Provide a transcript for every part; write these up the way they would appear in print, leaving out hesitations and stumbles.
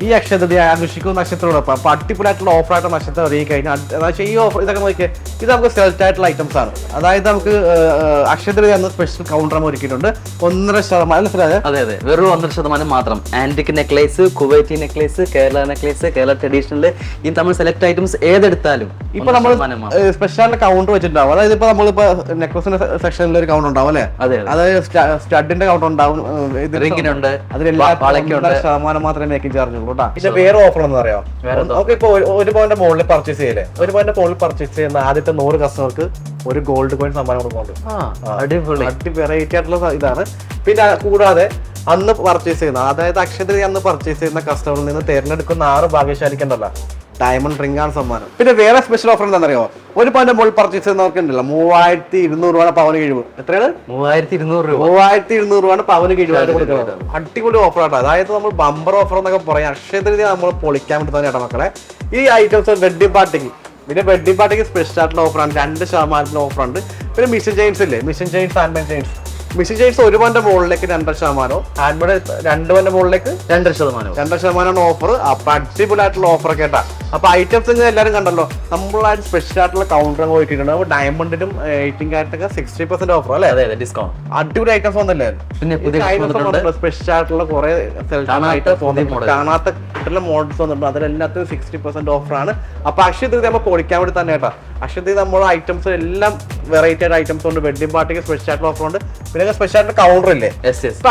ഈ അക്ഷയതൃതീയ ആഘോഷിക്കും നക്ഷത്രത്തോടൊപ്പം അപ്പൊ അടിപൊളിയായിട്ടുള്ള ഓഫറായിട്ട് നക്ഷത്രം അറിയി കഴിഞ്ഞാൽ ഈ ഓഫർ ഇതൊക്കെ നോക്കിയാൽ ഇത് നമുക്ക് സെലക്ട് ആയിട്ടുള്ള ഐറ്റംസ് ആണ്. അതായത് നമുക്ക് അക്ഷയതൃതീയ എന്ന സ്പെഷ്യൽ കൗണ്ടർ ഒരുക്കിയിട്ടുണ്ട് 1.5%. അതെ അതെ, വെറും 1.5% മാത്രം. Antique necklace, Kuwaiti necklace, Kerala necklace, Kerala traditional, ഈ നമ്മൾ സെലക്ട് ഐറ്റംസ് ഏതെടുത്താലും ഇപ്പൊ നമ്മൾ സ്പെഷ്യൽ കൗണ്ടർ വെച്ചിട്ടുണ്ടാവും. അതായത് ഇപ്പൊ നമ്മളിപ്പോ നെക്ലസിന്റെ സെക്ഷനിൽ ഒരു കൗണ്ടർ ഉണ്ടാവും അല്ലെ, അതായത് സ്റ്റഡിന്റെ കൗണ്ടർ ഉണ്ടാവും, റിങ്ങിനുണ്ട്, അതിലെല്ലാം 1% മാത്രമേ മേക്കിംഗ് ചാർജ് ഉള്ളൂ കേട്ടോ. പക്ഷെ വേറെ ഓഫർ എന്ന് പറയാം, നമുക്ക് ഇപ്പൊ 1 പവന്റെ മുകളിൽ പർച്ചേസ് ചെയ്യല്ലേ, 1 പവന്റെ മുകളിൽ പർച്ചേസ് ചെയ്യുന്ന ആദ്യത്തെ 100 കസ്റ്റമർക്ക് ഒരു ഗോൾഡ് കോയിൻ സമ്മാനം കൊടുക്കുന്നുണ്ട്. അടി വെറൈറ്റി ആയിട്ടുള്ള ഇതാണ്. പിന്നെ കൂടാതെ അന്ന് പർച്ചേസ് ചെയ്യുന്ന, അതായത് അക്ഷയതൃതീയ അന്ന് പർച്ചേസ് ചെയ്യുന്ന കസ്റ്റമറിൽ നിന്ന് തിരഞ്ഞെടുക്കുന്ന 6 ഭാഗ്യശാലിക്കുണ്ടല്ലോ ഡയമണ്ട് റിംഗ് ആണ് സമ്മാനം. പിന്നെ വേറെ സ്പെഷ്യൽ ഓഫർ എന്താണെന്നറിയോ, 1 പവന്റെ മുകളിൽ പർച്ചേസ് ചെയ്യുന്നവർക്കുണ്ടല്ലോ 3200 രൂപ പവന് കിഴിവ്. എത്രയാണ്? 3200 രൂപ. 3200 രൂപ പവന് കിഴിവായിട്ട് കൊടുക്കുന്നത്. അടിപൊളി ഓഫർ ആട്ടോ. അതായത് നമ്മൾ ബമ്പർ ഓഫർ എന്നൊക്കെ പറയാം. അക്ഷയതൃതീയ നമ്മൾ പൊളിക്കാൻ വേണ്ടി തന്നെ മക്കളെ. ഈ ഐറ്റംസ് വെഡ്ഡിംഗ് പാർട്ടിക്ക്, പിന്നെ വെഡ്ഡിംഗ് പാർട്ടിക്ക് സ്പെഷ്യൽ ആയിട്ടുള്ള ഓഫറാണ്. 2% ഓഫറുണ്ട്. പിന്നെ മിഷൻ ചെയിൻസ് ഇല്ലേ, mission chains, hand made chains. Mission chains 1 പവന്റെ മുകളിലേക്ക് 2%, ഹാൻഡ് മെയ്ഡ് 2 പവന്റെ മുകളിലേക്ക് 2% ഓഫർ. അപ്പൊ അടിപൊളിയായിട്ടുള്ള ഓഫർ ഒക്കെ കേട്ടാ. അപ്പൊ ഐറ്റംസ് എല്ലാവരും കണ്ടല്ലോ, നമ്മളായിട്ട് സ്പെഷ്യൽ ആയിട്ടുള്ള കൗണ്ടർ പോയിട്ടുണ്ട്. അപ്പൊ ഡയമണ്ടിനും 18 കാരറ്റൊക്കെ 60% ഓഫർ അല്ലേ, ഡിസ്കൗണ്ട്. അടിപൊളി ഐറ്റംസ് വന്നല്ലേ. പിന്നെ സ്പെഷ്യൽ ആയിട്ടുള്ള കുറെ കാണാത്ത മോഡൽസ് വന്നിട്ടുണ്ട്. അതിലെല്ലാത്തിനും 60% ഓഫറാണ്. അപ്പൊ അക്ഷയതൃതീയ നമ്മൾ പൊളിക്കാൻ വേണ്ടി തന്നെ കേട്ടാ. അക്ഷയതൃതീയ നമ്മുടെ ഐറ്റംസ് എല്ലാം വെറൈറ്റി ആയിട്ട് ഐറ്റംസ് ഉണ്ട്. വെഡ്ഡിംഗ് പാർട്ടിക്ക് സ്പെഷ്യൽ ആയിട്ടുള്ള ഓഫർ ഉണ്ട്. പിന്നെ സ്പെഷ്യൽ ആയിട്ട് കൗണ്ടർ ഇല്ലേ,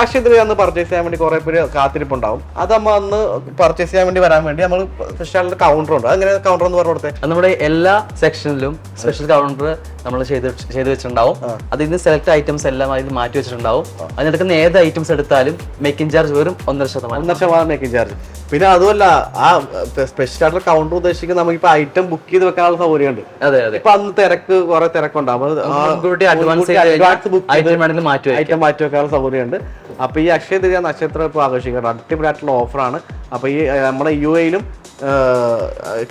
അക്ഷയതൃതീയ അന്ന് പർച്ചേസ് ചെയ്യാൻ വേണ്ടി കുറെ പേര് കാത്തിരിപ്പുണ്ടാവും. അത് നമ്മൾ അന്ന് പർച്ചേസ് ചെയ്യാൻ വേണ്ടി വരാൻ വേണ്ടി നമ്മൾ സ്പെഷ്യൽ ആയിട്ട് കൗണ്ടർ ഉണ്ട്. അങ്ങനെ കൗണ്ടർ എന്ന് പറഞ്ഞു കൊടുത്തേ, നമ്മുടെ എല്ലാ സെക്ഷനിലും സ്പെഷ്യൽ കൗണ്ടർ നമ്മൾ ചെയ്ത് വെച്ചിട്ടുണ്ടാവും. അതിന് സെലക്ട് ഐറ്റംസ് എല്ലാം അതിൽ മാറ്റി വെച്ചിട്ടുണ്ടാവും. അതിനെടുക്കുന്ന ഏത് ഐറ്റംസ് എടുത്താലും മേക്കിംഗ് ചാർജ് വെറും 1.5% മേക്കിംഗ് ചാർജ്. പിന്നെ അതുമല്ല, ആ സ്പെഷ്യൽ ആയിട്ടുള്ള കൗണ്ടർ ഉദ്ദേശിക്കുന്ന നമുക്ക് ഇപ്പൊ ഐറ്റം ബുക്ക് ചെയ്ത് വെക്കാനുള്ള സൗകര്യമുണ്ട്. അതെ അതെ, ഇപ്പൊ അന്ന് കുറെ തിരക്കുണ്ടാവും. ഐറ്റം മാറ്റി വെക്കാനുള്ള സൗകര്യമുണ്ട്. അപ്പൊ ഈ അക്ഷയതൃതീയ നക്ഷത്രം ഇപ്പൊ ആഘോഷിക്കണം. അടിപൊളിയായിട്ടുള്ള ഓഫറാണ്. അപ്പൊ ഈ നമ്മുടെ UAE-ലും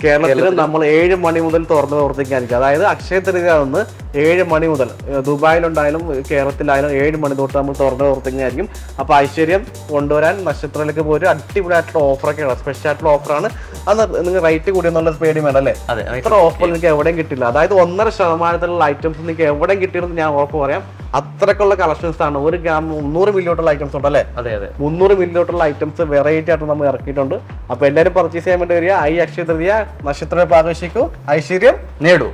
കേരളത്തിലും നമ്മൾ 7 മണി മുതൽ തുറന്ന് പ്രവർത്തിക്കാനിരിക്കും. അതായത് അക്ഷയതൃതീയ ഒന്ന് 7 മണി മുതൽ, ദുബായിലുണ്ടായാലും കേരളത്തിലായാലും 7 മണി തൊട്ട് നമ്മൾ തുറന്ന് പ്രവർത്തിക്കുന്നതായിരിക്കും. അപ്പൊ ഐശ്വര്യം കൊണ്ടുവരാൻ നക്ഷത്രത്തിലേക്ക് പോലും അടിപൊളിയായിട്ടുള്ള ഓഫറൊക്കെയാണ്. സ്പെഷ്യൽ ആയിട്ടുള്ള ഓഫറാണ്. അത് നിങ്ങൾ റേറ്റ് കൂടി എന്നുള്ള പേടി വേണം അല്ലേ. ഇത്ര ഓഫർ നിങ്ങൾക്ക് എവിടെയും കിട്ടില്ല. അതായത് 1.5% ഐറ്റംസ് നിങ്ങൾക്ക് എവിടെയും കിട്ടിയെന്ന് ഞാൻ ഉറപ്പ് പറയാം. അത്രക്കുള്ള കളക്ഷൻസ് ആണ്. 1 ഗ്രാം 300 മില്ലിയോട്ടുള്ള ഐറ്റംസ് ഉണ്ട് അല്ലേ. 300 മില്ലിയോട്ടുള്ള ഐറ്റംസ് വെറൈറ്റി ആയിട്ട് നമ്മൾ ഇറക്കിയിട്ടുണ്ട്. അപ്പൊ എല്ലാവരും പർച്ചേസ് ചെയ്യാൻ വേണ്ടി വരിക. അക്ഷയതൃതീയ നക്ഷത്രം ആഘോഷിക്കൂ, ഐശ്വര്യം നേടൂ.